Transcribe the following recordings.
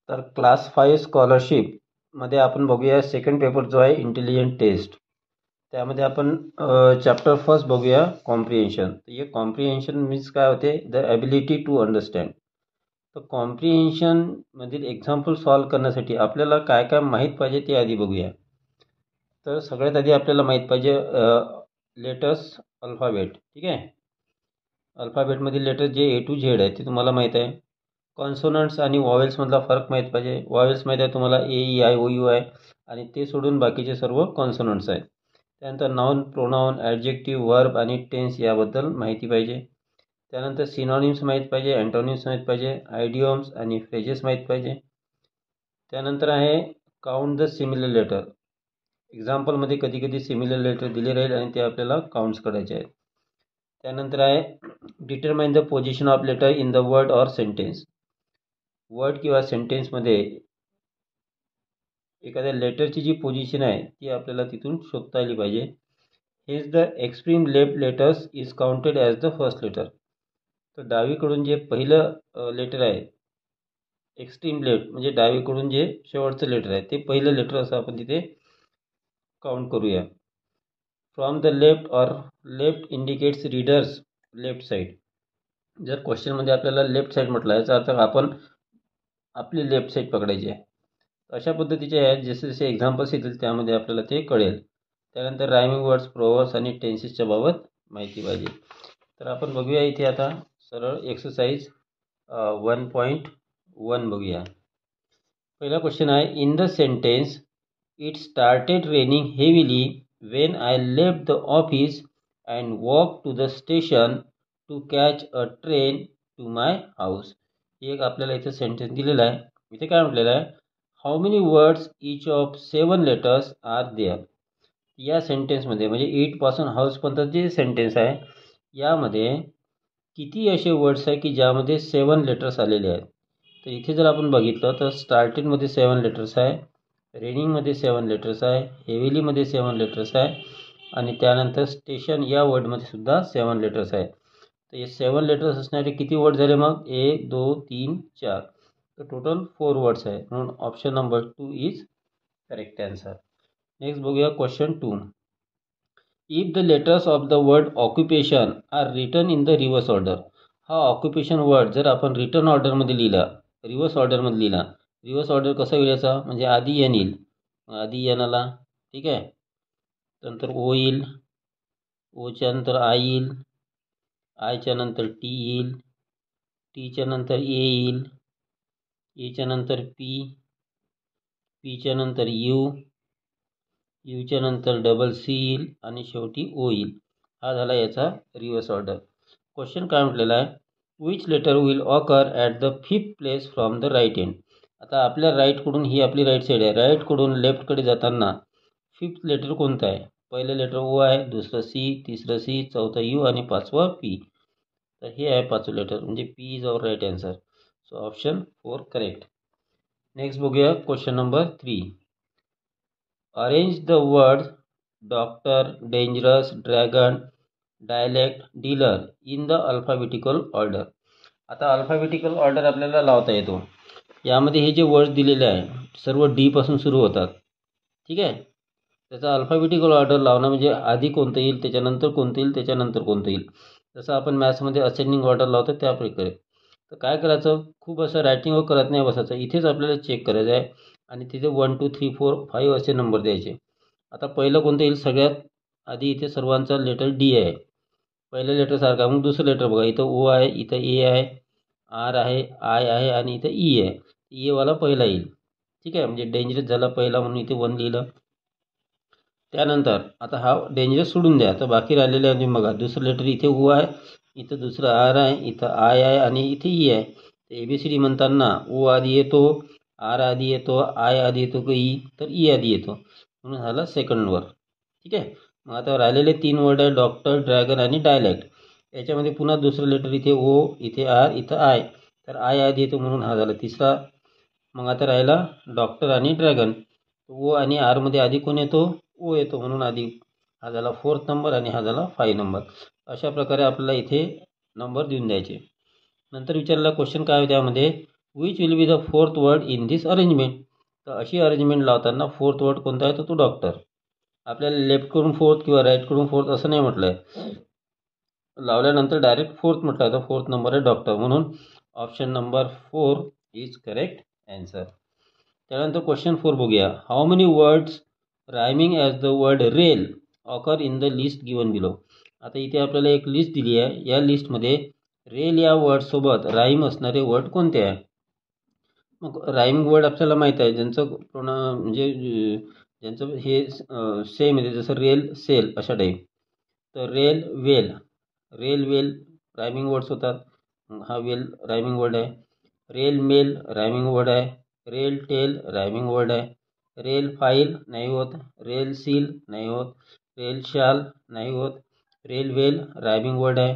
तर क्लास 5 स्कॉलरशिपमध्ये आपण बघूया सेकंड पेपर जो आहे इंटेलिजंट टेस्ट. त्यामध्ये आपण चॅप्टर फर्स्ट बघूया कॉम्प्रिहेन्शन. हे कॉम्प्रिहेन्शन मीन्स काय होते, द ॲबिलिटी टू अंडरस्टँड. तर कॉम्प्रिहेन्शनमधील एक्झाम्पल सॉल्व करण्यासाठी आपल्याला काय काय माहीत पाहिजे ते आधी बघूया. तर सगळ्यात आधी आपल्याला माहीत पाहिजे लेटर्स अल्फाबेट. ठीक आहे, अल्फाबेटमधील लेटर जे ए टू झेड आहे ते तुम्हाला माहीत आहे. कॉन्सोनंट्स आणि वॉवेल्समधला फरक माहीत पाहिजे. वॉवेल्स माहीत आहे तुम्हाला, ए ई आय ओ यू आहे, आणि ते सोडून बाकीचे सर्व कॉन्सोनंट्स आहेत. त्यानंतर नाऊन, प्रोनाऊन, ॲडजेक्टिव्ह, वर्ब आणि टेन्स याबद्दल माहिती पाहिजे. त्यानंतर सिनॉनिम्स माहीत पाहिजे, अँटोनिम्स माहीत पाहिजे, आयडियम्स आणि फ्रेजेस माहीत पाहिजे. त्यानंतर आहे काउंट द सिमिलर लेटर. एक्झाम्पलमध्ये कधी कधी सिमिलर लेटर दिले राहील आणि ते आपल्याला काउंट्स करायचे आहेत. त्यानंतर आहे determine the position of letter in the word or sentence. Word किंवा सेंटेन्समध्ये एखाद्या लेटरची जी पोझिशन आहे ती आपल्याला तिथून शोधता आली पाहिजे. Has the extreme left letters is counted as the first letter. तर डावीकडून जे पहिलं लेटर आहे, एक्स्ट्रीम लेफ्ट म्हणजे डावीकडून जे शेवटचं लेटर आहे ते पहिलं लेटर असं आपण तिथे काउंट करूया. From the left or left indicates readers left side. जर क्वेश्चनमध्ये आपल्याला लेफ्ट साईड म्हटलं याचा अर्थ आपण आपली लेफ्ट साईड पकडायची आहे. अशा पद्धतीचे आहेत, जसे जसे एक्झाम्पल्स येतील त्यामध्ये आपल्याला ते कळेल. त्यानंतर रायमिंग वर्ड्स, प्रोवर्ब्स आणि टेन्सेसच्या बाबत माहिती पाहिजे. तर आपण बघूया इथे आता सरळ एक्सरसाइज 1.1 बघूया. पहिला क्वेश्चन आहे, in the sentence it started raining heavily when I left the office and walk to the station to catch a train to my house. एक आपल्याला इथं सेंटेन्स दिलेला आहे. इथे काय म्हटलेलं आहे, how many words each of 7 letters are there. या सेंटेन्समध्ये म्हणजे इटपासून हाऊसपर्यंत जे सेंटेन्स आहे यामध्ये किती असे वर्ड्स आहे की ज्यामध्ये 7 लेटर्स आलेले आहेत. तर इथे जर आपण बघितलं तर स्टार्टेडमध्ये 7 लेटर्स आहे, रेनिंगमध्ये 7 लेटर्स आहे, हेविलीमध्ये 7 लेटर्स आहे, आणि त्यानंतर स्टेशन या वर्डमध्ये सुद्धा 7 लेटर्स आहे. तर हे 7 लेटर्स असणारे किती वर्ड झाले मग, 1 2 3 4. तर टोटल 4 वर्ड्स आहे, म्हणून option number 2 is correct answer. Next बघूया question 2. If the letters of the word occupation are written in the reverse order. हा ऑक्युपेशन वर्ड जर आपण रिटर्न ऑर्डरमध्ये लिहिला, रिव्हर्स ऑर्डरमध्ये लिहिला, रिव्हर्स ऑर्डर कसा लिहायचा म्हणजे आधी एन येईल, आधी एन आला, ठीक आहे, नंतर ओ येईल, ओच्या नंतर आय येईल, आयच्या नंतर टी येईल, टीच्या नंतर ए येईल, एच्या नंतर पी, पीच्या नंतर यू, यूच्या नंतर डबल सी येईल, आणि शेवटी ओ येईल. हा झाला याचा रिव्हर्स ऑर्डर. क्वेश्चन काय म्हटलेला आहे, which letter will occur at the 5th place from the right end. आता आपल्या राईटकडून, ही आपली राईट साईड आहे, राईटकडून लेफ्टकडे जाताना 5th लेटर कोणतं आहे. पहिलं लेटर ओ आहे, दुसरं सी, तिसरं सी, चौथं यू आणि पाचवं पी. तर हे आहे 5वं लेटर, म्हणजे P is our right answer. So option 4 correct. Next बघूया question number 3. Arrange the word doctor, dangerous, dragon, dialect, dealer in the alphabetical order. आता अल्फाबेटिकल ऑर्डर आपल्याला लावता येतो. यामध्ये हे जे वर्ड्स दिलेले आहे सर्व डी पासून सुरू होतात, ठीक आहे. त्याचा अल्फाबेटिकल ऑर्डर लावणं म्हणजे आधी कोणतं येईल, त्याच्यानंतर कोणतं येईल, त्याच्यानंतर कोणतं येईल, जसं आपण मॅथ्समध्ये असेंडिंग ऑर्डर लावतो त्या प्रकारे. तर काय करायचं, खूप असं रायटिंग वर करत नाही बसायचं, इथेच आपल्याला चेक करायचं आहे आणि तिथे 1 2 3 4 5 असे नंबर द्यायचे. आता पहिलं कोणतं येईल, सगळ्यात आधी इथे सर्वांचा लेटर डी आहे, पहिल्या लेटरसारखा. मग दुसरं लेटर बघा, इथं ओ आहे, इथं ए आहे, आर आहे, आय आहे, आणि इथं ई आहे. ईवाला पहिला येईल, ठीक आहे, म्हणजे डेंजरस झाला पहिला म्हणून इथे 1 लिहिलं. त्यानंतर आता हा डेंजरस सोडून द्या, तर बाकी राहिलेले आहे बघा, दुसरं लेटर इथे ओ आहे, इथं दुसरं आर आहे, इथं आय आहे, आणि इथे ई आहे. तर ABCD म्हणताना ओ आधी येतो, आर आधी येतो, आय आधी येतो की ई, तर ई आधी येतो, म्हणून झाला सेकंड वर्ड, ठीक आहे. मग आता राहिलेले 3 वर्ड आहे, डॉक्टर, ड्रॅगन आणि डायलेक्ट. याच्यामध्ये पुन्हा दुसरं लेटर इथे ओ, इथे आर, इथं आय, तर आय आधी येतो म्हणून हा झाला तिसरा. मग आता राहिला डॉक्टर आणि ड्रॅगन. ओ आणि आरमध्ये आधी कोण येतो, ओ येतो, म्हणून आधी हा झाला 4th नंबर आणि हा झाला 5 नंबर. अशा प्रकारे आपल्याला इथे नंबर देऊन द्यायचे. नंतर विचारलेला क्वेश्चन काय आहे त्यामध्ये, which will be the fourth word in this arrangement. तर अशी अरेंजमेंट लावताना फोर्थ वर्ड कोणता आहे तर तो डॉक्टर. आपल्याला लेफ्टकडून फोर्थ किंवा राईटकडून फोर्थ असं नाही म्हटलं आहे, लावल्यानंतर डायरेक्ट फोर्थ म्हटलं आहे, तर फोर्थ नंबर आहे डॉक्टर, म्हणून option number 4 is correct answer. त्यानंतर क्वेश्चन 4 बघूया. How many words rhyming as the word rail occur in the list given below. आता इथे आपल्याला एक लिस्ट दिली आहे. या लिस्टमध्ये रेल या वर्डसोबत राईम असणारे वर्ड कोणते आहे. मग राईमिंग वर्ड आपल्याला माहीत आहे, ज्यांचं म्हणजे ज्यांचं हे सेम आहे, जसं रेल सेल अशा टाईप. तर रेल वेल रायमिंग वर्ड्स होतात. हा वेल रायमिंग वर्ड आहे. रेल मेल रायमिंग वर्ड आहे. रेल टेल रायमिंग वर्ड आहे. रेल फाईल नाही होत. रेल सील नाही होत. रेल शाल नाही होत. रेल वेल रायमिंग वर्ड आहे.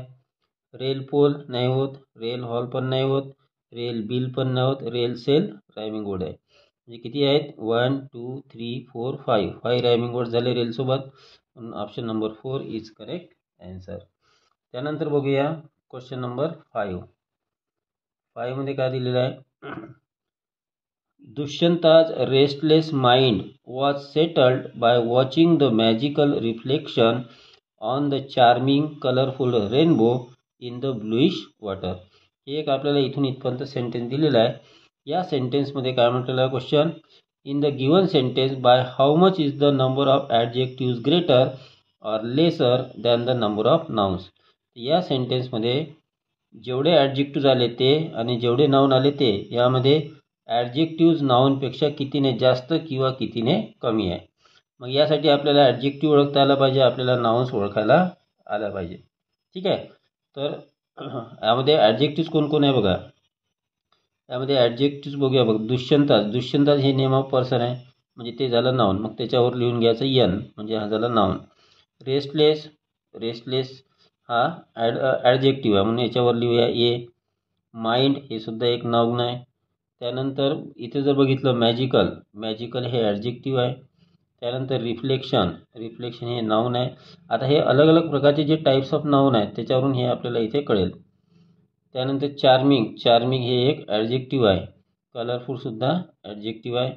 रेल पोल नाही होत. रेल हॉल पण नाही होत. रेल बिल पण नाही होत. रेल सेल रायमिंग वर्ड आहे. म्हणजे किती आहेत 1 2 3 4 5 रायमिंग वर्ड झाले रेलसोबत. Option number 4 is correct answer. त्यानंतर बघूया क्वेश्चन नंबर 5 मध्ये काय दिलेलं आहे. Dushyanta's restless mind was settled by watching the magical reflection on the charming colourful rainbow in the bluish water. हे एक आपल्याला इथून इथपर्यंत सेंटेन्स दिलेला आहे. या सेंटेन्समध्ये काय म्हटलेलं आहे question. In the given sentence by how much is the number of adjectives greater or lesser than the number of nouns. या सेंटेन्समध्ये जेवढे ॲडजेक्टिव्ज आले ते आणि जेवढे नाउन आले ते, यामध्ये ॲडजेक्टिव्ज नाउनपेक्षा कितीने जास्त किंवा कितीने कमी आहे. मग यासाठी आपल्याला ॲडजेक्टिव्ह ओळखता आला पाहिजे, आपल्याला नाउन्स ओळखायला आला पाहिजे. ठीक आहे. तर यामध्ये ॲडजेक्टिव्ज कोण आहे बघा. यामध्ये ॲडजेक्टिव्ज बघूया बघ. दुष्यंताज हे नेम ऑफ पर्सन आहे, म्हणजे ते झालं नाउन. मग त्याच्यावर लिहून घ्यायचं एन, म्हणजे हा झाला नाउन. रेस्टलेस हा ॲडजेक्टिव्ह आहे, म्हणून याच्यावर लिहूया ए. माइंड हे सुद्धा एक नाउन आहे. त्यानंतर इथे जर बघितलं मॅजिकल हे ॲडजेक्टिव्ह आहे. त्यानंतर रिफ्लेक्शन हे नाउन आहे. आता हे अलग अलग प्रकारचे जे टाईप्स ऑफ नाउन आहेत त्याच्यावरून हे आपल्याला इथे कळेल. त्यानंतर चार्मिंग हे एक ॲडजेक्टिव्ह आहे. कलरफुलसुद्धा ॲडजेक्टिव्ह आहे.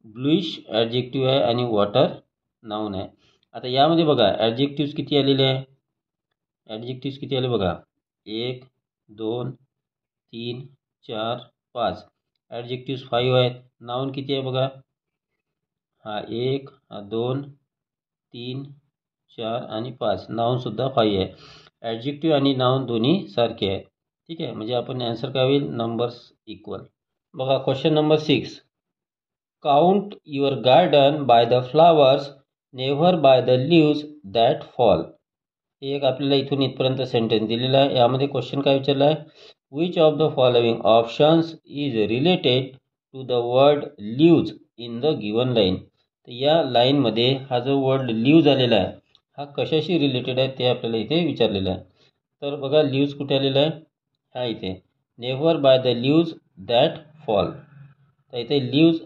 ब्लूइश ॲडजेक्टिव्ह आहे आणि वॉटर नाउन आहे. आता यामध्ये बघा ॲडजेक्टिव्स किती आलेले आहे. बघा 1 2 3 4 5. ॲडजेक्टिव्स 5 आहेत. नाउन किती आहे बघा. हा 1 हा 2 3 4 आणि 5. नाउनसुद्धा 5 आहे. ॲडजेक्टिव्ह आणि नाउन दोन्ही सारखे आहेत. ठीक आहे. म्हणजे आपण आन्सर काय होईल, नंबर्स इक्वल. बघा question number 6. Count your garden by the flowers, never by the leaves that fall. हे एक आपल्याला इथून इथपर्यंत सेंटेन्स दिलेला आहे. यामध्ये क्वेश्चन काय विचारला आहे. Which of the following options is related to the word leaves in the given line. तर या लाईनमध्ये हा जो वर्ड लिव्ज आलेला आहे हा कशाशी रिलेटेड आहे ते आपल्याला इथे विचारलेलं आहे. तर बघा लिव्ज कुठे आलेला आहे. हा इथे never by the leaves that fall. तर इथे लिव्ज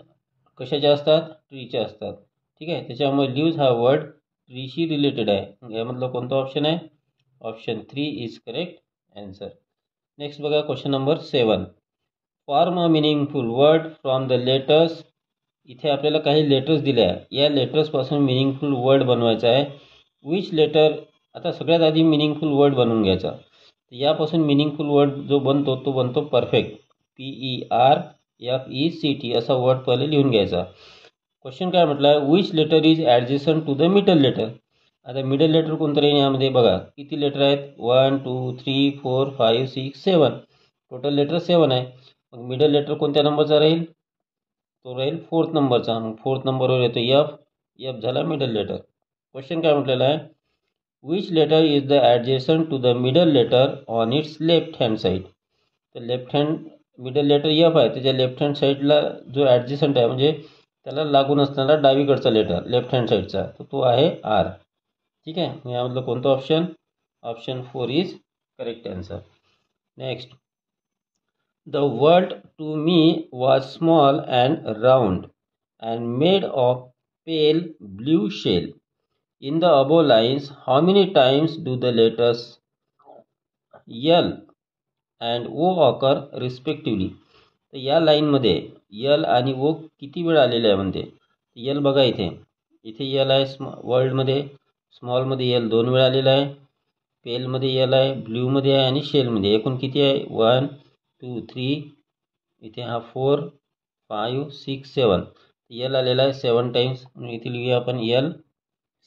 कशाच्या असतात, ट्रीच्या असतात. ठीक आहे. त्याच्यामुळे लिव्ज हा वर्ड ट्रीशी रिलेटेड आहे. यामधलं कोणतं ऑप्शन आहे, option 3 is correct answer. Next बघा question number 7. Form a meaningful word from the letters. इथे आपल्याला काही लेटर्स दिले आहे. या लेटर्सपासून मिनिंगफुल वर्ड बनवायचा आहे. Which letter. आता सगळ्यात आधी मिनिंगफुल वर्ड बनवून घ्यायचा. यापासून मिनिंगफुल वर्ड जो बनतो तो बनतो परफेक्ट. PERFECT असा वर्ड पहिले लिहून घ्यायचा. क्वेश्चन काय म्हटलं आहे. Which letter is adjacent to the middle letter. आता मिडल लेटर कोणतं राहील यामध्ये बघा. किती लेटर आहेत 1 2 3 4 5 6 7. टोटल लेटर 7 आहे. मग मिडल लेटर कोणत्या नंबरचा राहील, तो राहील 4th नंबरचा. मग 4th नंबरवर येतो एफ झाला मिडल लेटर. क्वेश्चन काय म्हटलेला आहे. Which letter is the adjacent to the middle letter on its left hand side. तर left hand middle letter F आहे, त्याच्या लेफ्ट हँड साईडला जो ॲडजस्टंट आहे म्हणजे त्याला लागून असणारा डावीकडचा लेटर लेफ्ट हँड साईडचा, तर तो आहे आर. ठीक आहे. यामधलं कोणतं option 4 is correct answer. Next. The world to me was small and round and made of pale blue shell. In the above lines, how many times do the letters L and O occur respectively? तर या लाईनमध्ये L आणि ओ किती वेळ आलेले आहे म्हणते. L बघा इथे इथे यल आहे वर्ल्डमध्ये, स्मॉलमध्ये यल 2 वेळा आलेला आहे, पेलमध्ये यल आहे, ब्ल्यूमध्ये आहे आणि शेलमध्ये एकूण किती आहे 1 2 3 इथे हा 4 5 6 7 यल आलेला आहे 7 टाइम्स म्हणून इथे लिहूया आपण यल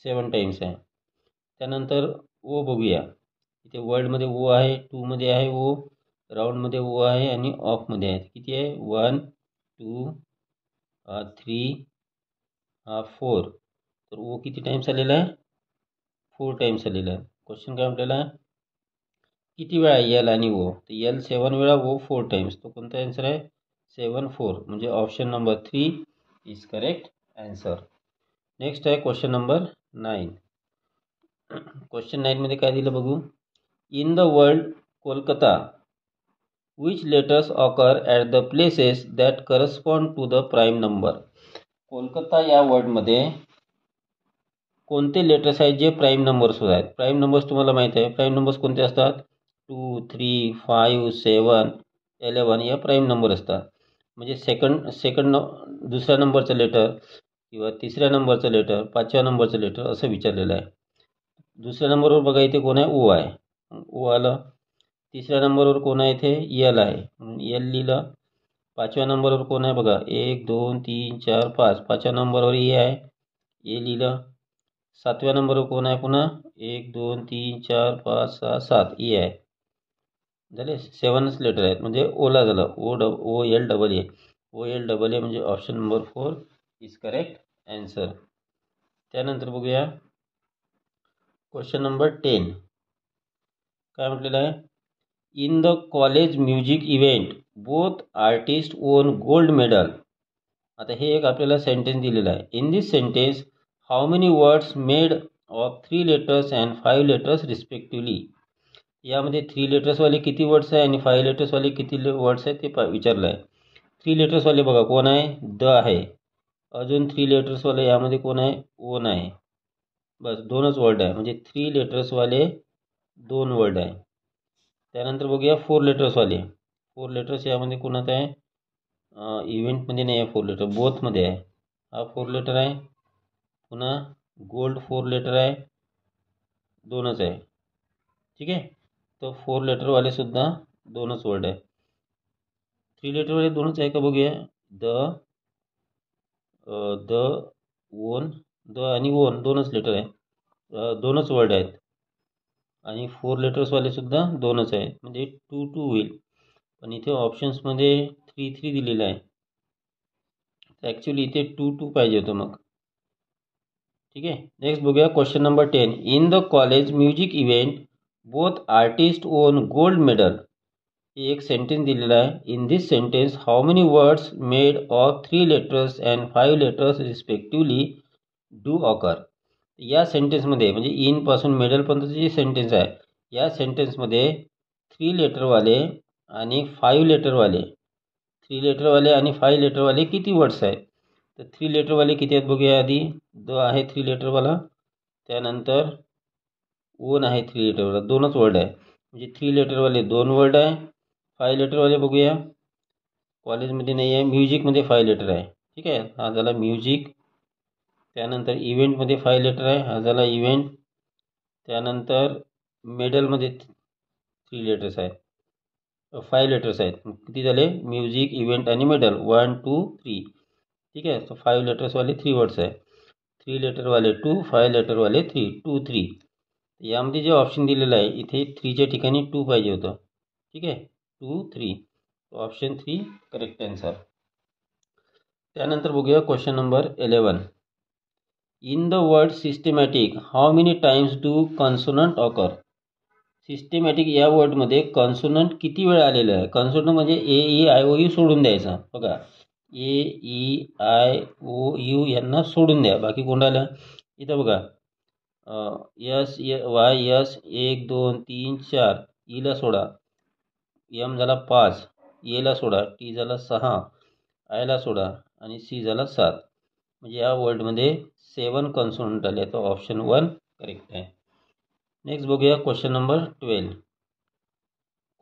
7 टाइम्स आहे. त्यानंतर ओ बघूया इथे वर्ल्डमध्ये ओ आहे, 2 मध्ये आहे ओ, राऊंडमध्ये ओ आहे आणि ऑफमध्ये आहे. किती आहे 1 2 3 4. तर ओ किती टाइम्स आलेला आहे 4 टाइम्स आलेला आहे. क्वेश्चन काय म्हटलेला आहे किती वेळा यल आणि ओ, तर यल 7 वेळा ओ 4 टाइम्स. तो कोणता आन्सर आहे 7 4 म्हणजे option number 3 is correct answer. Next आहे क्वेश्चन नंबर 9. क्वेश्चन 9 मध्ये काय दिलं बघू. In the world Kolkata which letters occur at the places that correspond to the prime number. Kolkata या वर्डमध्ये कोणते लेटर्स आहेत जे प्राईम नंबर्स आहेत. प्राईम नंबर्स तुम्हाला माहीत आहे. प्राईम नंबर्स कोणते असतात 2 3 5 7 11 या प्राईम नंबर असतात. म्हणजे सेकंड दुसऱ्या नंबरचं लेटर किंवा तिसऱ्या नंबरचं लेटर, पाचव्या नंबरचं लेटर असं विचारलेलं आहे. दुसऱ्या नंबरवर बघा इथे कोण आहे ओ आहे, ओ आलं. तिसऱ्या नंबरवर कोण आहे इथे यल आहे म्हणून यल लिहिलं. पाचव्या नंबरवर कोण आहे बघा 1 2 3 4 5 पाचव्या नंबरवर ए आहे, ए लिहिलं. सातव्या नंबरवर कोण आहे पुन्हा 1 2 3 4 5 6 7 ए आहे. झाले 7च लेटर आहेत म्हणजे ओला झालं O L double A, O L double A म्हणजे option number 4 is correct answer. त्यानंतर बघूया क्वेश्चन नंबर 10. काय म्हटलेलं आहे in the college music event both artist won gold medal. आता हे एक आपल्याला सेंटेन्स दिलेलं आहे. In this sentence how many words made of 3 letters and 5 letters respectively. यामध्ये 3 लेटर्सवाले किती वर्ड्स आहे आणि 5 लेटर्सवाले किती वर्ड्स आहेत ते विचारलं आहे. 3 लेटर्सवाले बघा कोण आहे द आहे, अजून 3 लेटर्सवाले यामध्ये कोण आहे ओन आहे. बस 2च वर्ड आहे म्हणजे 3 लेटर्सवाले 2 वर्ड आहे. त्यानंतर बघूया 4 लेटर्सवाले. 4 लेटर्स यामध्ये कोणात आहे इव्हेंटमध्ये नाही आहे 4 लेटर, बोथमध्ये आहे. हा 4 लेटर आहे. पुन्हा गोल्ड 4 लेटर आहे, 2च आहे. ठीक आहे. तर 4 लेटरवाले सुद्धा 2च वर्ड आहे. 3 लेटरवाले 2च आहे का बघूया. द ओन, द आणि ओन 2च लेटर आहे, 2च वर्ड आहेत. आणि 4 लेटर्सवाले सुद्धा 2च आहेत म्हणजे 2 2 होईल. पण इथे ऑप्शन्समध्ये 3 3 दिलेलं आहे. ॲक्च्युली इथे 2 2 पाहिजे होतं मग. ठीक आहे. नेक्स्ट बघूया question number 10. In the college music event both artist won gold medal. हे एक सेंटेन्स दिलेला आहे. In this sentence how many words made of 3 letters and 5 letters respectively do occur. या सेंटेन्समध्ये म्हणजे इन पासून मेडलपर्यंतचे जे सेंटेन्स आहे या सेंटेन्समध्ये 3 लेटरवाले आणि 5 लेटरवाले 3 लेटरवाले आणि 5 लेटरवाले किती वर्ड्स आहेत. तर 3 लेटरवाले किती आहेत बघूया. आधी द आहे 3 लेटरवाला, त्यानंतर ओन आहे 3 लेटरवाला, 2च वर्ड आहे म्हणजे 3 लेटरवाले 2 वर्ड आहे. 5 लेटरवाले बघूया कॉलेजमध्ये नाही आहे, म्युझिकमध्ये 5 लेटर आहे. ठीक आहे. हा झाला म्युझिक. त्यानंतर इव्हेंटमध्ये 5 लेटर आहे, हा झाला इव्हेंट. त्यानंतर मेडलमध्ये 3 लेटर्स आहेत, 5 लेटर्स आहेत. किती झाले म्युझिक इव्हेंट आणि मेडल 1 2 3. ठीक आहे. तर 5 लेटर्सवाले 3 वर्ड्स आहे, 3 लेटरवाले 2, 5 लेटरवाले 3 2 3. यामध्ये जे ऑप्शन दिलेलं आहे इथे 3च्या ठिकाणी 2 पाहिजे होतं. ठीक आहे 2 3. Option 3 correct answer. त्यानंतर बघूया question number 11. In the word systematic how many times do consonant occur. Systematic या वर्डमध्ये कॉन्सोनंट किती वेळ आलेलं आहे. कॉन्सोनंट म्हणजे ए ई आय ओ यू सोडून द्यायचा. बघा ए ई आय ओ यू यांना सोडून द्या, बाकी कोणाला. इथं बघा यस वाय यस 1 2 3 4, ईला सोडा, एम झाला 5, एला सोडा, टी झाला 6, आयला सोडा आणि सी झाला 7. म्हणजे या वर्डमध्ये 7 कॉन्सोनंट आले. तर ऑप्शन 1 करेक्ट आहे. नेक्स्ट बघूया क्वेश्चन नंबर 12.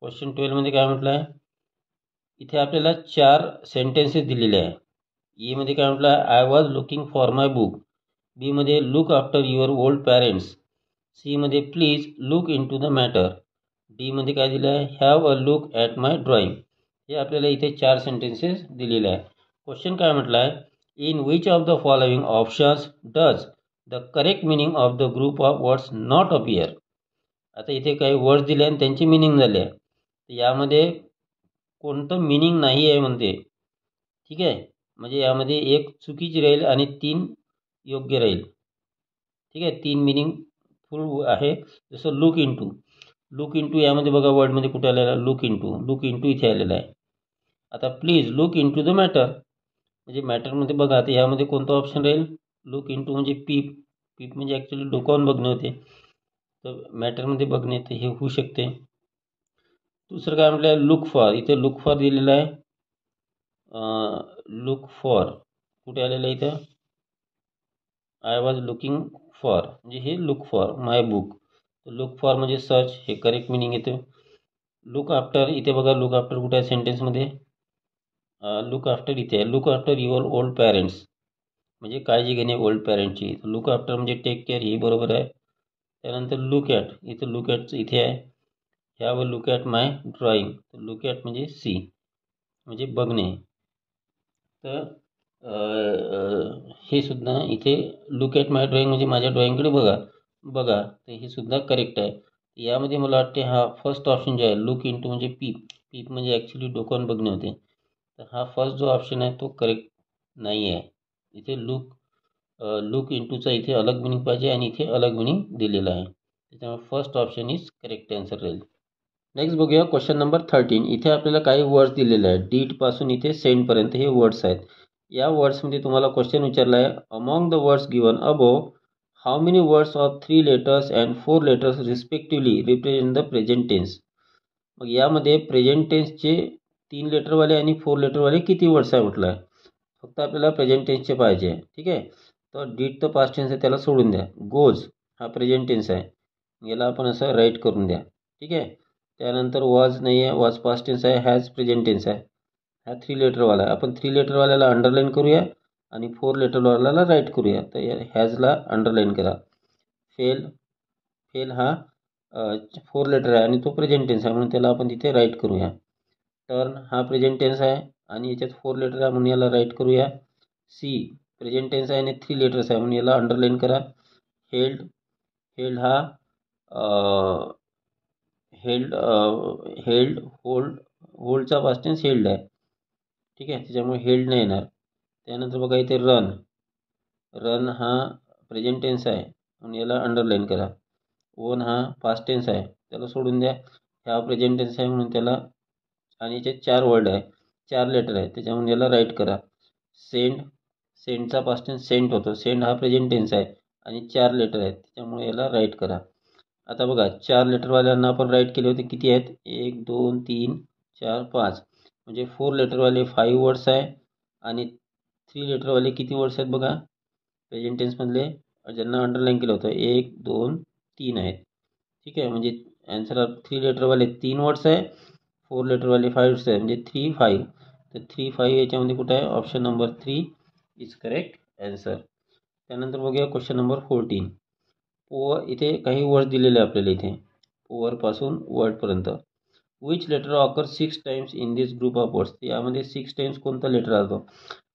क्वेश्चन 12 मध्ये काय म्हटलं आहे इथे आपल्याला 4 सेंटेन्सेस दिलेले आहे. ई मध्ये काय म्हटलं, I was looking for my book. B मध्ये look after your old parents. C मध्ये please look in to the matter. D मध्ये काय दिलं आहे, have a look at my drawing. हे आपल्याला इथे 4 सेंटेन्सेस दिलेले आहे. क्वेश्चन काय म्हटलं आहे, in which of the following options does the correct meaning of the group of words not appear. आता इथे काही वर्ड्स दिले आणि त्यांची मिनिंग झाले आहे. यामध्ये कोणतं मिनिंग नाही आहे म्हणते. ठीक आहे, म्हणजे यामध्ये एक चुकीची राहील आणि 3 योग्य राहील. ठीक आहे, 3 मिनिंगफुल आहे. जसं लुक इंटू. लुक इंटू यामध्ये बघा वर्डमध्ये कुठे आलेला आहे, लुक इंटू. लुक इंटू इथे आलेला आहे. आता please look into the matter, म्हणजे मॅटरमध्ये बघा आता यामध्ये कोणतं ऑप्शन राहील, लुक इंटू म्हणजे पीप. पीप म्हणजे ॲक्च्युली डोकावून बघणे होते, तर मॅटरमध्ये बघणे, तर हे होऊ शकते. दुसरं काय म्हटलं आहे, लुक फॉर. इथे लुक फॉर दिलेलं आहे. लुक फॉर कुठे आलेलं आहे इथं, आय वॉज लुकिंग फॉर, म्हणजे हे look for my book. Look for म्हणजे सर्च, हे करेक्ट मिनिंग येते. लुक आफ्टर, इथे बघा लुक आफ्टर कुठे आहे सेंटेन्समध्ये, लुक आफ्टर इथे आहे. Look after your old parents, म्हणजे काळजी घेणे ओल्ड पॅरेंटची. लुक आफ्टर म्हणजे टेक केअर, ही बरोबर आहे. त्यानंतर लुक ॲट, इथं लुक ॲटचं इथे आहे. Have a look at my drawing. Look at म्हणजे सी, म्हणजे बघणे. तर हे सुद्धा इथे लुक ॲट माय ड्रॉइंग म्हणजे माझ्या ड्रॉइंगकडे बघा. बघा, तर हे सुद्धा करेक्ट आहे. यामध्ये मला वाटते हा फर्स्ट ऑप्शन जो आहे, लुक इंटू म्हणजे पीप. पीप म्हणजे ॲक्च्युली डोकावून बघणे होते. तर हा फर्स्ट जो ऑप्शन आहे तो करेक्ट नाही आहे. इथे लुक इंटूचा इथे अलग मिनिंग पाहिजे आणि इथे अलग मिनिंग दिलेलं आहे. त्याच्यामुळे first option is correct answer राहील. नेक्स्ट बघूया क्वेश्चन नंबर 13. इथे आपल्याला काही वर्ड्स दिलेले आहेत. डीट पासून इथे सेंडपर्यंत हे वर्ड्स आहेत. या वर्ड्समध्ये तुम्हाला क्वेश्चन विचारला आहे, among the words given above how many words of 3 letters and 4 letters respectively represent the present tense. मग यामध्ये प्रेझेंट टेन्सचे 3 लेटरवाले आणि 4 लेटरवाले किती वर्ड्स आहे म्हटलं आहे. फक्त आपल्याला प्रेझेंट टेन्सचे पाहिजे. ठीक आहे, तर डीट तर पास्ट टेन्स आहे, त्याला सोडून द्या. गोज हा प्रेझेंट टेन्स आहे, याला आपण असं राईट करून द्या. ठीक आहे, त्यानंतर वॉज नाही आहे, वॉज पास्ट टेन्स आहे. हॅज प्रेझेंट टेन्स आहे. हा 3 लेटरवाला आहे. आपण 3 लेटरवाल्याला अंडरलाईन करूया आणि 4 लेटरवाल्याला राईट करूया. तर हॅजला अंडरलाईन करा. फेल, फेल हा 4 लेटर आहे आणि तो प्रेझेंट टेन्स आहे, म्हणून त्याला आपण तिथे राईट करूया. टर्न हा प्रेझेंट टेन्स आहे आणि याच्यात 4 लेटर आहे, म्हणून याला राईट करूया. सी प्रेझेंट टेन्स आहे आणि 3 लेटर्स आहे, म्हणून याला अंडरलाईन करा. हेल्ड, हेल्ड हा हेल्ड होल्डचा पास्ट टेन्स हेल्ड आहे. ठीक आहे, त्याच्यामुळे हेल्ड नाही येणार. त्यानंतर बघा इथे रन, रन हा प्रेझेंट टेन्स आहे म्हणून याला अंडरलाईन करा. ओन हा पास्ट टेन्स आहे, त्याला सोडून द्या. ह्या प्रेझेंट टेन्स आहे म्हणून त्याला, आणि याचे 4 वर्ड आहे, 4 लेटर आहे, त्याच्यामुळे याला राईट करा. सेंड, सेंडचा पास्ट टेन्स सेंट होतो. सेंड हा प्रेझेंट टेन्स आहे आणि 4 लेटर आहेत, त्याच्यामुळे याला राईट करा. आता बघा 4 लेटरवाल्यांना आपण राईट केले होते, किती आहेत, 1 2 3 4 5, म्हणजे 4 लेटरवाले 5 वर्ड्स आहे आणि 3 लेटरवाले किती वर्ड्स आहेत बघा प्रेझेंट टेन्समधले, ज्यांना अंडरलाईन केलं होतं, 1 2 3 आहेत. ठीक आहे, म्हणजे ॲन्सर 3 लेटरवाले 3 वर्ड्स आहे, 4 लेटरवाले 5 वर्ड्स आहे, म्हणजे 3 5. तर 3 5 याच्यामध्ये कुठं आहे, option number 3 is correct answer. त्यानंतर बघूया क्वेश्चन नंबर 14. इथे काही वर्ड्स दिलेले आहे आपल्याला इथे, पोअरपासून वर्डपर्यंत. Which letter occur 6 times in this group of words. यामध्ये 6 टाइम्स कोणता लेटर राहतो.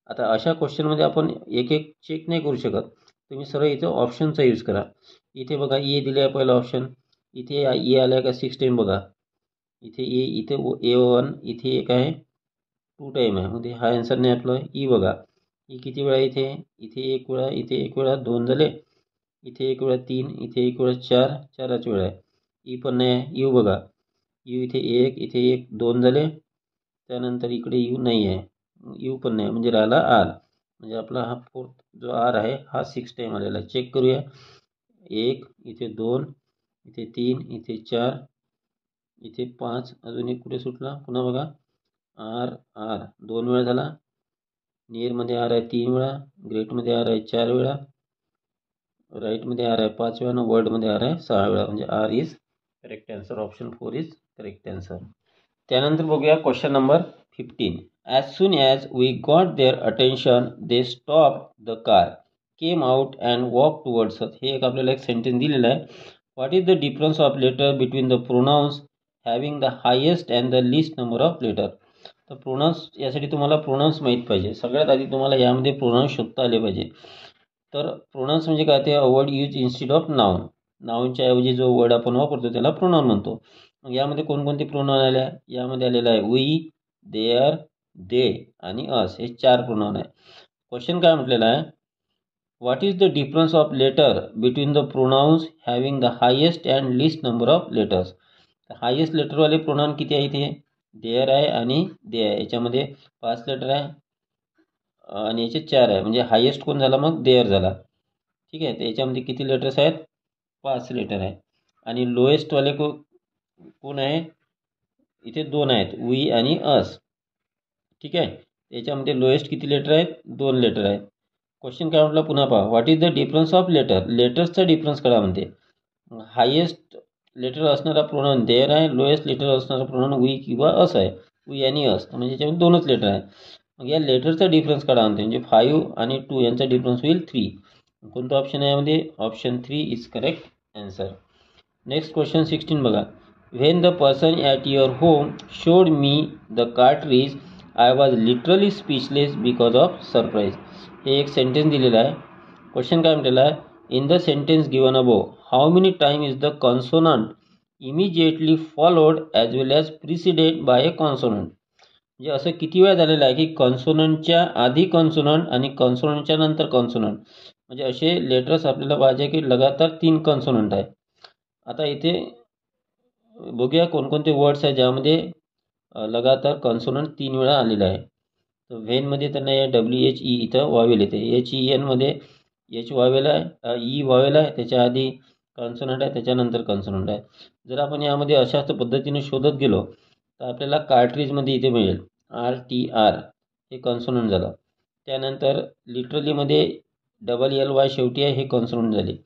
आता अशा क्वेश्चनमध्ये आपण एक एक चेक नाही करू शकत, तुम्ही सरळ इथे ऑप्शनचा यूज करा. इथे बघा ए दिले आहे पहिला ऑप्शन, इथे ए आला आहे का 6 टाइम बघा. इथे ए, इथे A1, इथे एक आहे 2 टाइम आहे, म्हणजे हा आन्सर नाही आपलं. ई बघा, ई किती वेळा इथे, इथे 1 वेळा, इथे 1 वेळा, 2 झाले. इथे 1 वेळा 3, इथे 1 वेळा 4, 4च वेळा आहे. ई पण नाही आहे. यू बघा, यू इथे 1, इथे 1, 2 झाले. त्यानंतर इकडे यू नाही आहे, यू पण नाही, म्हणजे राहिला आर. म्हणजे आपला हा फोर्थ जो आर आहे हा 6 टाइम आलेला आहे. चेक करूया. 1, इथे 2, इथे 3, इथे 4, इथे 5, अजून एक कुठे सुटला, पुन्हा बघा आर आर 2 वेळा झाला. नियरमध्ये आर आहे 3 वेळा, ग्रेटमध्ये आर आहे 4 वेळा, राईटमध्ये आर आहे 5 वेळा, वर्डमध्ये आर आहे 6 वेळा, म्हणजे R is correct answer. Option 4 is correct answer. त्यानंतर बघूया question number 15. As soon as we got their attention, they stopped the car, came out and walked towards us. हे एक आपल्याला एक सेंटेन्स दिलेला आहे. What is the difference of letter between the pronouns having the highest and the least number of letter? तर pronounce यासाठी तुम्हाला pronounce माहीत पाहिजे. सगळ्यात आधी तुम्हाला यामध्ये प्रोनाउन्स शोधता आले पाहिजे. तर प्रोनाउन्स म्हणजे काय ते word use instead of noun. नाउनच्या ऐवजी जो वर्ड आपण वापरतो त्याला प्रोनाउन म्हणतो. मग यामध्ये कोणकोणते प्रोनाउन आले? यामध्ये आलेला आहे वी, देअर, दे आणि अस, हे 4 प्रोनाउन आहे. क्वेश्चन काय म्हटलेला आहे? What is the difference of letter between the pronouns having the highest and least number of letters? Highest लेटरवाले प्रोनाउन किती आहे? इथे देअर आहे आणि दे आहे. याच्यामध्ये 5 लेटर आहे आणि याचे 4 आहे. म्हणजे हायेस्ट कोण झाला? मग देअर झाला. ठीक आहे. तर याच्यामध्ये किती लेटर्स आहेत? 5 लेटर आहे. आणि लोएस्टवाले कोण आहे? इथे 2 आहेत, वी आणि अस. ठीक आहे. याच्यामध्ये लोएस्ट किती लेटर आहेत? 2 लेटर आहेत. क्वेश्चन काय म्हटलं पुन्हा पहा. What is the difference of letter? लेटर्सचा डिफरन्स करा म्हणते. हायेस्ट लेटर असणारा प्रोनाउन देअर आहे, लोएस्ट लेटर असणारा प्रोनाउन वी किंवा अस आहे, वी आणि अस. म्हणजे याच्यामध्ये 2च लेटर आहे. मग या लेटरचा डिफरन्स काढा म्हणते. म्हणजे 5 आणि 2 यांचा डिफरन्स होईल 3. कोणता ऑप्शन आहे यामध्ये? Option 3 is correct answer. Next question 16 बघा. When the person at your home showed me the cartridge I was literally speechless because of surprise. हे एक सेंटेन्स दिलेलं आहे. क्वेश्चन काय म्हटलेला आहे? In the sentence given above how many time is the consonant immediately followed as well as preceded by a consonant. म्हणजे असं किती वेळा झालेलं आहे की कॉन्सोनंटच्या आधी कॉन्सोनंट आणि कॉन्सोनंटच्या नंतर कॉन्सोनंट. म्हणजे असे लेटर्स आपल्याला पाहिजे की लगातार 3 कॉन्सोनंट आहे. आता इथे बघूया कोणकोणते वर्ड्स आहेत ज्यामध्ये लगातार कॉन्सोनंट 3 वेळा आलेला आहे. तर व्हेनमध्ये त्यांना या WHE इथं वावेल येते. HENमध्ये एच वावेल आहे, ई वावेल आहे, त्याच्या आधी कॉन्सोनंट आहे, त्याच्यानंतर कॉन्सोनंट आहे. जर आपण यामध्ये अशाच पद्धतीने शोधत गेलो तर आपल्याला कार्ट्रीजमध्ये इथे मिळेल RTR, हे कॉन्सोनंट झालं. त्यानंतर लिटरलीमध्ये LLY शेवटी आहे, हे कॉन्सोनंट झाले.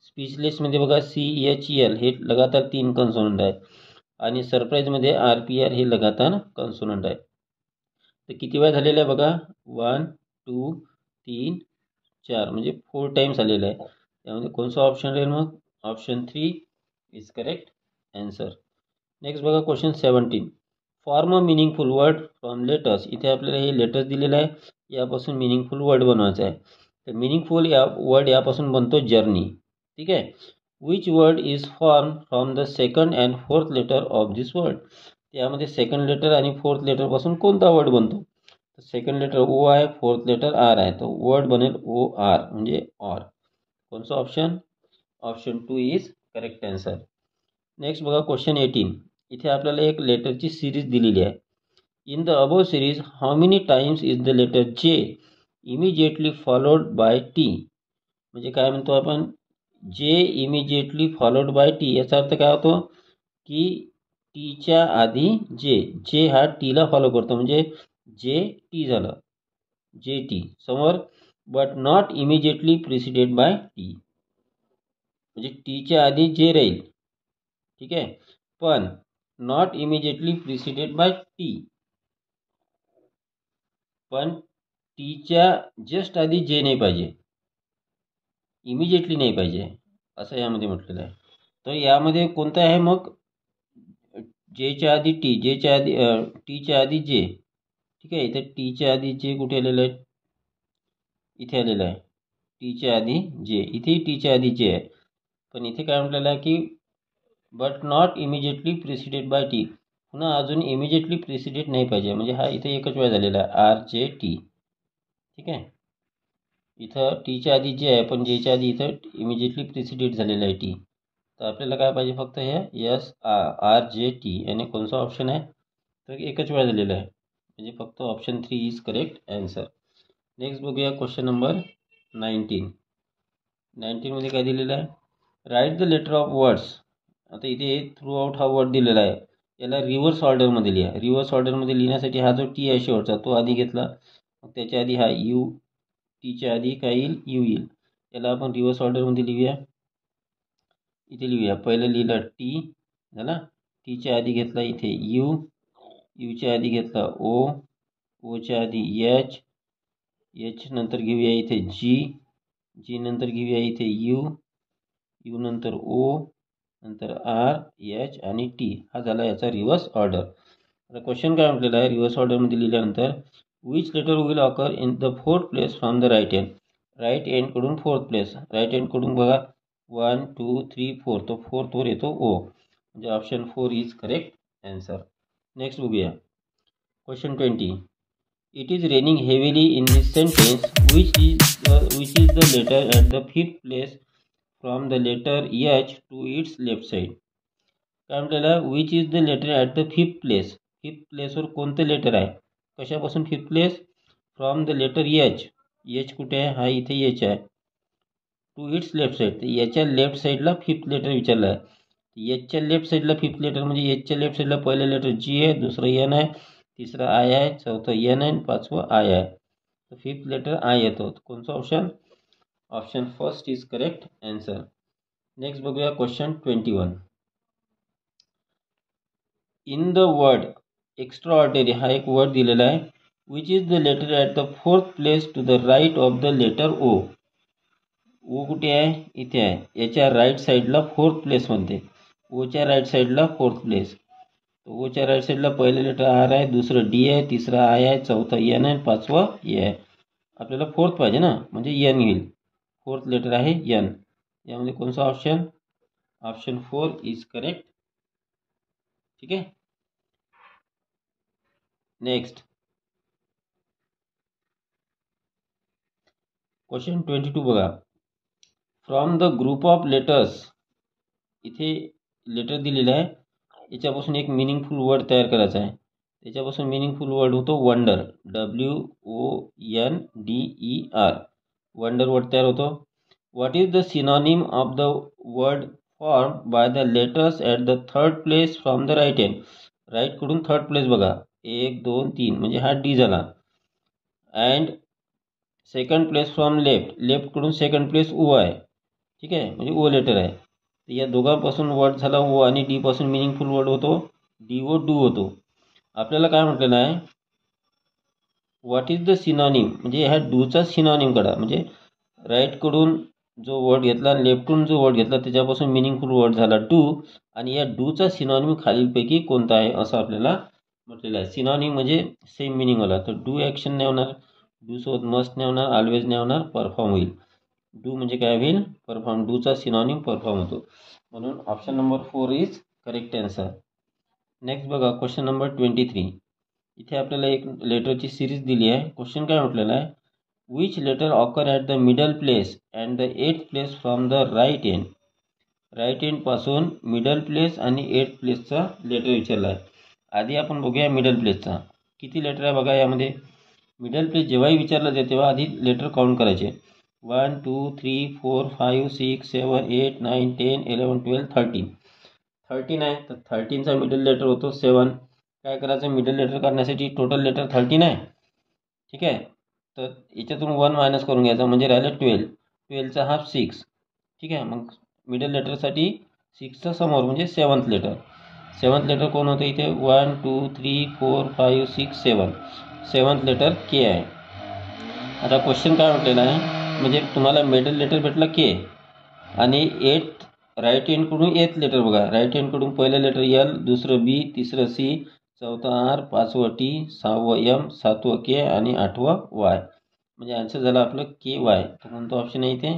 स्पीचलेसमध्ये बघा CHEL, हे लगातार 3 कॉन्सोनंट आहे. आणि सरप्राईजमध्ये RPR, हे लगातार कॉन्सोनंट आहे. तर किती वेळा झालेलं आहे बघा? 1, 2, 3, 4, म्हणजे 4 टाइम्स आलेलं आहे. त्यामध्ये कोणता ऑप्शन राहील? मग option 3 is correct answer. Next बघा question 17. Form a meaningful word from letters. इथे आपल्याला हे लेटर्स दिलेलं आहे, यापासून मिनिंगफुल वर्ड बनवायचा आहे. तर मिनिंगफुल या वर्ड यापासून बनतो जर्नी. ठीक आहे. Which word is form from the second and fourth letter of this word. त्यामध्ये सेकंड लेटर आणि फोर्थ लेटरपासून कोणता वर्ड बनतो? तर सेकंड लेटर O आहे, फोर्थ लेटर R आहे, तर वर्ड बनेल OR, म्हणजे ऑर. कोणतं option? Option 2 is correct answer. Next बघा क्वेश्चन 18. इथे आपल्याला एक लेटरची सिरीज दिलेली आहे. In the above series how many times is the letter J immediately followed by T. म्हणजे काय म्हणतो आपण? J immediately followed by T. याचा अर्थ काय होतो की टीच्या आधी J हा टीला फॉलो करतो, म्हणजे JT झालं, JT समोर. But not immediately preceded bye T, म्हणजे टीच्या आधी J राहील. ठीक आहे. पण not immediately preceded bye T, पण टीच्या जस्ट आधी J नाही पाहिजे, इमिजिएटली नाही पाहिजे, असं यामध्ये म्हटलेलं आहे. तर यामध्ये कोणतं आहे मग? Jच्या आधी T, Jच्या आधी टीच्या आधी J. ठीक आहे. इथे टीच्या आधी J कुठे आलेलं आहे? इथे आलेलं आहे. टीच्या आधी J, इथेही टीच्या आधी J आहे. पण इथे काय म्हटलेलं आहे की but not immediately preceded bye T. पुन्हा अजून इमिजिएटली प्रिसिडेड नाही पाहिजे, म्हणजे हा इथे एकच वेळ झालेला आहे RJT. ठीक आहे. इथं टीच्या आधी J आहे, पण Jच्या आधी इथं इमिजिएटली प्रिसिडेड झालेलं आहे T. तर आपल्याला काय पाहिजे? फक्त हे RJT. आणि कोणता ऑप्शन आहे? तर एकच वेळ झालेला आहे, म्हणजे फक्त option 3 is correct answer. Next बघूया क्वेश्चन नंबर 19. 19मध्ये काय दिलेलं आहे? Write the letter of words. आता इथे थ्रू आउट हा वर्ड दिलेला आहे, याला रिव्हर्स ऑर्डरमध्ये लिहा. रिव्हर्स ऑर्डरमध्ये लिहिण्यासाठी हा जो T आहे शेवटचा, तो आधी घेतला, मग त्याच्या आधी हा U, टीच्या आधी काय येईल? U येईल. याला आपण रिव्हर्स ऑर्डरमध्ये लिहूया. इथे लिहूया. पहिलं लिहिलं T झाला, टीच्या आधी घेतला इथे U, यूच्या आधी घेतला ओ, ओच्या आधी एच, एच नंतर घेऊया इथे जी, जी नंतर घेऊया इथे यू, यू नंतर ओ, नंतर आर, एच आणि टी. हा झाला याचा रिव्हर्स ऑर्डर. आता क्वेश्चन काय म्हटलेला आहे रिव्हर्स ऑर्डरमध्ये लिहिल्यानंतर which letter will occur in the fourth place from the right end. Right एंडकडून फोर्थ प्लेस, राईट एंडकडून बघा 1 2 3 4, तो फोर्थवर येतो ओ, म्हणजे option 4 is correct answer. Next बघूया question 20. It is raining heavily in this sentence which is the letter at the fifth place from the letter H to its left side. काय म्हटलेलं which is the letter at the fifth place. Fifth प्लेसवर कोणतं letter आहे, कशापासून fifth place, from the letter H. H कुठे आहे, हा इथे एच आहे, टू इट्स लेफ्ट साईड, तर याच्या लेफ्ट साईडला फिफ्थ लेटर विचारलं आहे. एचच्या लेफ्ट साईडला फिफ्थ लेटर म्हणजे एचच्या लेफ्ट साईडला पहिलं लेटर जी आहे, दुसरं एन आहे, तिसरं आय आहे, चौथं एन आहे, पाचवं आय आहे. तर फिफ्थ लेटर आय येतो. कोणतं option, option first is correct answer. Next बघूया question 21. In the word extraordinary हा एक वर्ड दिलेला आहे. Which is the letter at the fourth place to the right of the letter O. O कुठे आहे, इथे आहे, याच्या राईट साईडला फोर्थ प्लेसमध्ये, ओच्या राईट साईडला फोर्थ प्लेस. ओच्या राईट साईडला पहिलं लेटर आर आहे, दुसरं डी आहे, तिसरं आय आहे, चौथं एन आहे, पाचवं ए आहे. आपल्याला फोर्थ पाहिजे ना, म्हणजे एन घेईल. फोर्थ लेटर आहे एन. यामध्ये कोणता ऑप्शन, ऑप्शन 4 इज करेक्ट. ठीक आहे. नेक्स्ट क्वेश्चन 22 बघा. From the group of letters, इथे लेटर दिलेलं आहे, याच्यापासून एक मिनिंगफुल वर्ड तयार करायचा आहे. त्याच्यापासून मिनिंगफुल वर्ड होतो वंडर, WONDER. वंडर वर्ड तयार होतो. What is the synonym of the word form by the letters at the third place from the right end. राईटकडून थर्ड प्लेस बघा, 1 2 3 म्हणजे हा डी झाला. And second place from left, लेफ्टकडून second place O आहे. ठीक आहे, म्हणजे ओ लेटर आहे. तर या दोघांपासून वर्ड झाला ओ आणि डी पासून मिनिंगफुल वर्ड होतो डी ओ डू होतो. आपल्याला काय म्हटलेलं आहे, व्हॉट इज द सिनॉनिम, म्हणजे ह्या डूचा सिनॉनिम काढा. म्हणजे राईटकडून जो वर्ड घेतला आणि लेफ्टकडून जो वर्ड घेतला त्याच्यापासून मिनिंगफुल वर्ड झाला डू, आणि या डूचा सिनॉनिम खालीलपैकी कोणता आहे असं आपल्याला म्हटलेलं आहे. सिनॉनिम म्हणजे सेम मिनिंगवाला. तर डू ॲक्शन नाही होणार, डू सोबत मस्ट नाही होणार, ऑलवेज नाही होणार, परफॉर्म होईल. डू म्हणजे काय होईल, परफॉर्म. डूचा सिनॉनिम परफॉर्म होतो. म्हणून option number 4 is correct answer. Next बघा क्वेश्चन नंबर 23. इथे आपल्याला एक लेटरची सिरीज दिली आहे. क्वेश्चन काय म्हटलेला आहे, which letter occur at the middle place and the eighth place from the right end. Right एंडपासून मिडल प्लेस आणि एथ प्लेसचा लेटर विचारला आहे. आधी आपण बघूया मिडल प्लेसचा. किती लेटर आहे बघा यामध्ये. मिडल प्लेस जेव्हाही विचारलं जाते तेव्हा आधी लेटर काउंट करायचे. 1 2 3 4 5 6 7 8 9 10 11 12 13. 13 आहे, तर 13चा मिडल लेटर होतो 7. काय करायचं, मिडल लेटर काढण्यासाठी टोटल लेटर 13 आहे. ठीक आहे, तर याच्यातून 1 मायनस करून घ्यायचा म्हणजे राहिलं 12. 12चा हाफ 6. ठीक आहे, मग मिडल लेटरसाठी 6चा समोर म्हणजे 7th लेटर. 7th लेटर कोण होतं इथे, 1 2 3 4 5 6 7. 7th लेटर के आहे. आता क्वेश्चन काय म्हटलेला आहे, म्हणजे तुम्हाला मिडल लेटर भेटला के आणि एथ राईट एंडकडून एथ लेटर बघा. राईट एंडकडून पहिलं लेटर एल, दुसरं बी, तिसरं सी, चौथं आर, पाचवं टी, सहावं एम, सातवं के आणि आठवं वाय. म्हणजे आन्सर झालं आपलं के वाय. तर कोणतं ऑप्शन आहे इथे,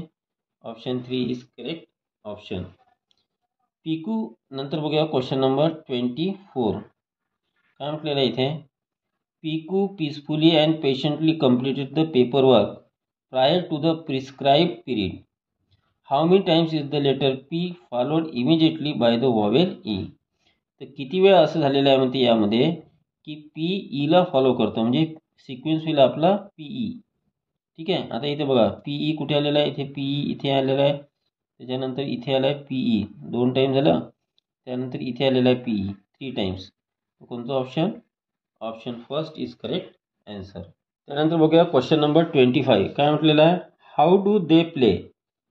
option 3 is correct option. Piku नंतर बघूया क्वेश्चन नंबर 24. काय म्हटलेलं आहे इथे, Piku peacefully and patiently completed the paperwork prior to the prescribed period. How many times is the letter P followed immediately by the vowel E? तर किती वेळा असं झालेलं आहे म्हणते यामध्ये की पी ईला फॉलो करतो, म्हणजे सिक्वेन्स होईल आपला पीई. ठीक आहे, आता इथे बघा पीई कुठे आलेला आहे, इथे पीई इथे आलेला आहे, त्याच्यानंतर इथे आला आहे पीई 2 टाईम झालं, त्यानंतर इथे आलेला आहे पीई 3 टाईम्स. कोणतं option, option first is correct answer. त्यानंतर बघूया क्वेश्चन नंबर 25. काय म्हटलेलं आहे, how do they play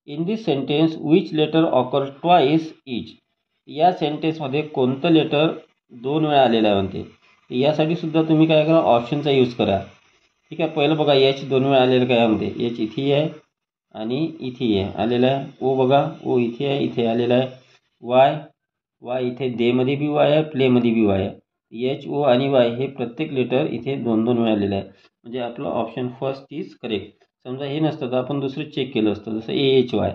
in this sentence which letter occur twice each. या सेंटेन्समध्ये कोणतं लेटर 2 वेळा आलेलं आहे म्हणते. यासाठी सुद्धा तुम्ही काय करा, ऑप्शनचा यूज करा. ठीक आहे. पहिलं बघा एच 2 वेळा आलेलं काय यामध्ये, एच इथे आहे आणि इथे आहे आलेला आहे. ओ बघा, ओ इथे आहे, इथे आलेला आहे. वाय, वाय इथे देमध्ये बी वाय आहे, प्लेमध्ये बी वाय आहे. एच ओ आणि वाय हे प्रत्येक लेटर इथे 2-2 वेळा आलेलं आहे. म्हणजे आपलं ऑप्शन फर्स्ट इज करेक्ट. समजा हे नसतं तर आपण दुसरं चेक केलं असतं, जसं ए एच वाय,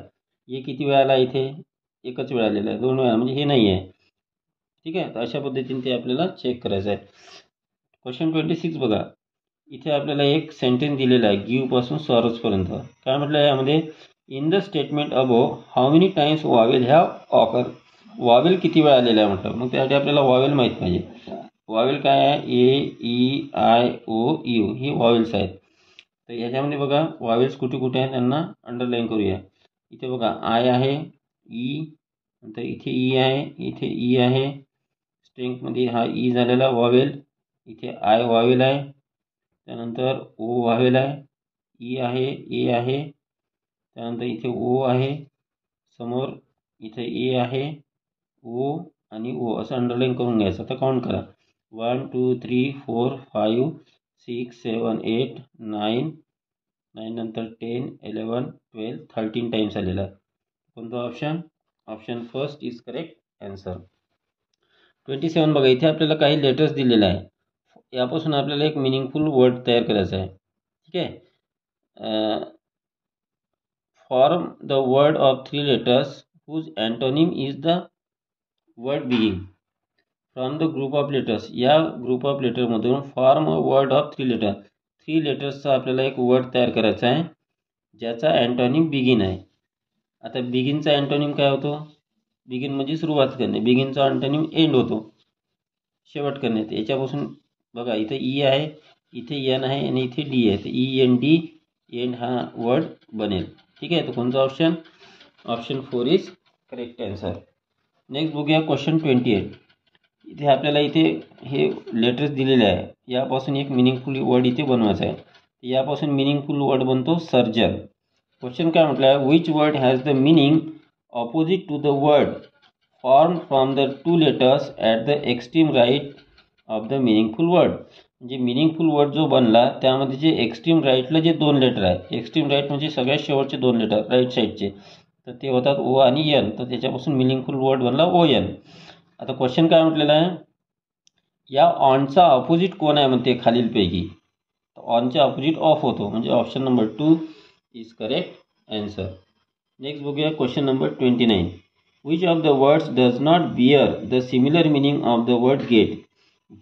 हे किती वेळा आला इथे, एकच वेळा आलेला आहे, 2 वेळा म्हणजे हे नाही आहे. ठीक आहे. तर अशा पद्धतीने ते आपल्याला चेक करायचं आहे. क्वेश्चन 26 बघा, इथे आपल्याला एक सेंटेन्स दिलेला आहे गिव्हपासून सॉरोजपर्यंत. काय म्हटलं आहे यामध्ये, in the statement above how many times Wavell have occur. Wavell किती वेळा आलेला आहे म्हटलं, मग त्यासाठी आपल्याला वावेल माहीत पाहिजे. वावेल काय आहे, A E I O U ही वावेल्स आहेत. तर याच्यामध्ये बघा वावेल्स कुठे कुठे आहेत त्यांना अंडरलाईन करूया. इथे बघा आय आहे, ई, नंतर इथे ई आहे, इथे ई आहे. स्ट्रिंगमध्ये हा ई झालेला वावेल, इथे आय वावेल आहे, त्यानंतर ओ वावेल आहे, ई आहे, ए आहे, त्यानंतर इथे ओ आहे, समोर इथे ए आहे, ओ आणि ओ असं अंडरलाईन करून घ्यायचं. आता काउंट करा, 1 2 3 4 5 6 7 8 9 9 नंतर 10 11 12 13 टाइम्स आलेला आहे. कोणता option, option first is correct answer. 27 बघा, इथे आपल्याला काही लेटर्स दिलेले आहे. यापासून आपल्याला एक मिनिंगफुल वर्ड तयार करायचा आहे. ठीक आहे. Form the word of 3 letters whose antonym is the word begin from the group of letters. या ग्रुप ऑफ लेटरमधून form a word of 3 letter, 3 लेटर्सचा आपल्याला एक वर्ड तयार करायचा आहे ज्याचा अँटोनिम बिगिन आहे. आता बिगिनचा अँटोनिम काय होतो, बिगिन म्हणजे सुरुवात करणे, बिगिनचा अँटोनिम एंड होतो, शेवट करणे. याच्यापासून बघा इथे ई आहे, इथे एन आहे आणि इथे डी आहे, तर ई एन डी एंड हा वर्ड बनेल. ठीक आहे. तर कोणता option, option 4 is correct answer. Next बघूया क्वेश्चन 28. इथे आपल्याला इथे हे लेटर्स दिलेले आहे, यापासून एक मिनिंगफुल वर्ड इथे बनवायचा आहे. यापासून मिनिंगफुल वर्ड बनतो सर्जन. क्वेश्चन काय म्हटलं आहे, which word has the meaning opposite to the word form from the 2 letters at the extreme right of the meaningful word. म्हणजे मिनिंगफुल वर्ड जो बनला त्यामध्ये जे एक्स्ट्रीम राईटला जे 2 लेटर आहे, एक्स्ट्रीम राईट म्हणजे सगळ्यात शेवटचे 2 लेटर राईट साईडचे, तर ते होतात ओ आणि एन. तर त्याच्यापासून मिनिंगफुल वर्ड बनला ओ एन. आता क्वेश्चन काय म्हटलेला आहे, या ऑनचा ऑपोजिट कोण आहे म्हणते खालीलपैकी. ऑनच्या ऑपोजिट ऑफ होतो, म्हणजे option number 2 is correct answer. Next बघूया question number 29. Which of the words does not bear the similar meaning of the word get.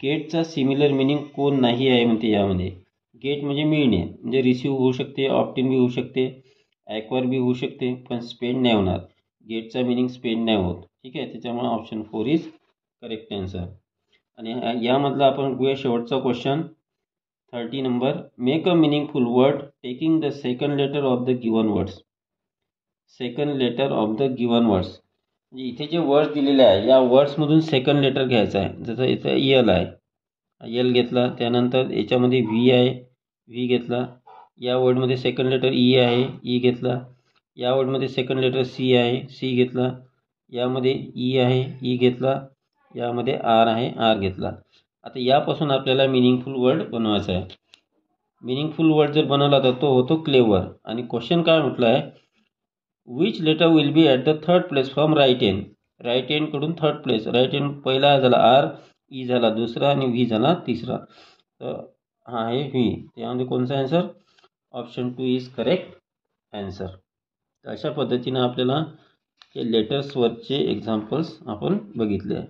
गेटचा सिमिलर मिनिंग कोण नाही आहे म्हणते यामध्ये. गेट म्हणजे मिळणे, म्हणजे रिसिव्ह होऊ शकते, ऑप्टिन बी होऊ शकते, ॲक्वायर बी होऊ शकते, पण स्पेंड नाही होणार. गेटचा मिनिंग स्पेंड नाही होत. ठीक आहे. त्याच्यामुळे ऑप्शन 4 इज करेक्ट आन्सर. आणि यामधला आपण बघूया शेवटचा question 30 number. Make a meaningful word taking the second letter of the given words. Second letter of the given words म्हणजे इथे जे वर्ड्स दिलेले आहे या वर्ड्समधून सेकंड लेटर घ्यायचं आहे. जसं इथं यल आहे, यल घेतला, त्यानंतर याच्यामध्ये व्ही आहे, व्ही घेतला, या वर्डमध्ये सेकंड लेटर ई आहे, ई घेतला, या वर्डमध्ये सेकंड लेटर सी आहे, सी घेतला, यामध्ये ई आहे, ई घेतला, यामध्ये आर आहे, आर घेतला. आता यापासून आपल्याला मिनिंगफुल वर्ड बनवायचा आहे. मिनिंगफुल वर्ड जर बनवला तर तो होतो क्लेवर. आणि क्वेश्चन काय म्हटलं आहे, which letter will be at the third place from right end. Right एंडकडून थर्ड प्लेस, राईट एंड पहिला झाला आर, ई झाला दुसरा आणि व्ही झाला तिसरा. तर हा आहे व्ही. त्यामध्ये कोणता answer, option 2 is correct answer. तर अशा पद्धतीनं आपल्याला हे लेटर्सवरचे एक्झाम्पल्स आपण बघितले आहे.